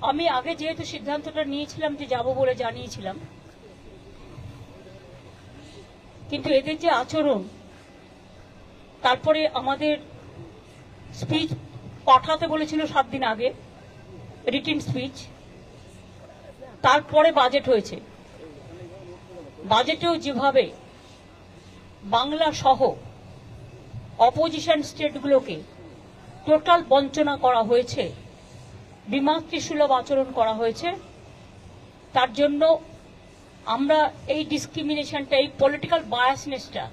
আমি আগে যেহেতু সিদ্ধান্তটা নিয়েছিলাম যে যাব বলে জানিয়েছিলাম, কিন্তু এদের যে আচরণ, তারপরে আমাদের স্পিচ পাঠাতে বলেছিল 7 দিন আগে, রিটেন স্পিচ, তারপরে বাজেট হয়েছে। বাজেটেও যেভাবে বাংলা সহ অপোজিশন স্টেটগুলোকে টোটাল বঞ্চনা করা হয়েছে, বিমাতৃসুলভ আচরণ করা হয়েছে, তার জন্য আমরা এই ডিসক্রিমিনেশনটা, এই পলিটিক্যাল বায়াসনেসটা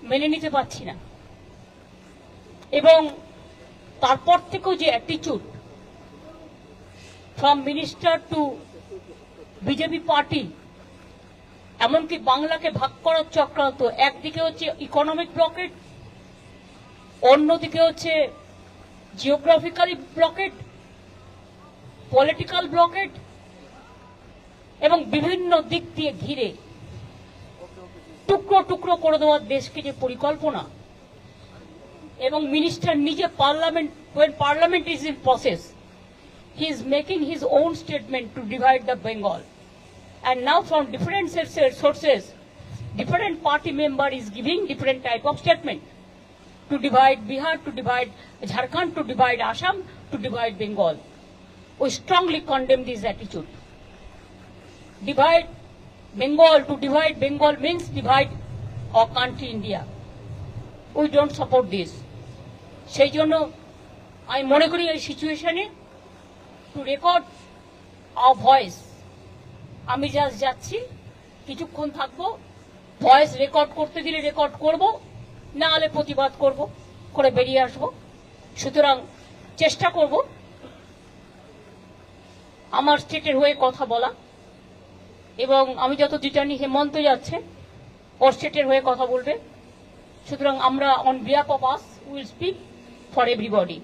মেনে নিতে পারছি না। এবং তারপর থেকেও যে attitude from minister two BJP party, এমনকি বাংলাকে ভাগ করার চক্রান্ত, একদিকে হচ্ছে ইকোনমিক ব্লকেট, অন্যদিকে হচ্ছে জিওগ্রাফিক্যালি ব্লকেট, পলিটিক্যাল ব্লকেট, এবং বিভিন্ন দিক দিয়ে ঘিরে টুকরো টুকরো করে দেওয়ার দেশকে যে পরিকল্পনা, এবং মিনিস্টার নিজে parliament is in process, he is making his own statement to divide the Bengal, and now from different sources different party member is giving different type of statement to divide Bihar, to divide Jharkhand, to divide Assam, to divide Bengal. We strongly condemn this attitude. Divide Bengal, to divide Bengal means divide our country India. We don't support this. সেই জন্য আমি মনে করি এই সিচুয়েশনে two record hour voice, আমি just যাচ্ছি, কিছুক্ষণ থাকবো, ভয়েস রেকর্ড করতে দিলে রেকর্ড করব, না হলে প্রতিবাদ করব, করে বেরিয়ে আসব। সুতরাং চেষ্টা করব আমার স্টেটের হয়ে কথা বলা, এবং আমি যত জানি হেমন্ত যাচ্ছে, ওর স্টেটের হয়ে কথা বলবে। সুতরাং আমরা on behalf of us will speak for everybody.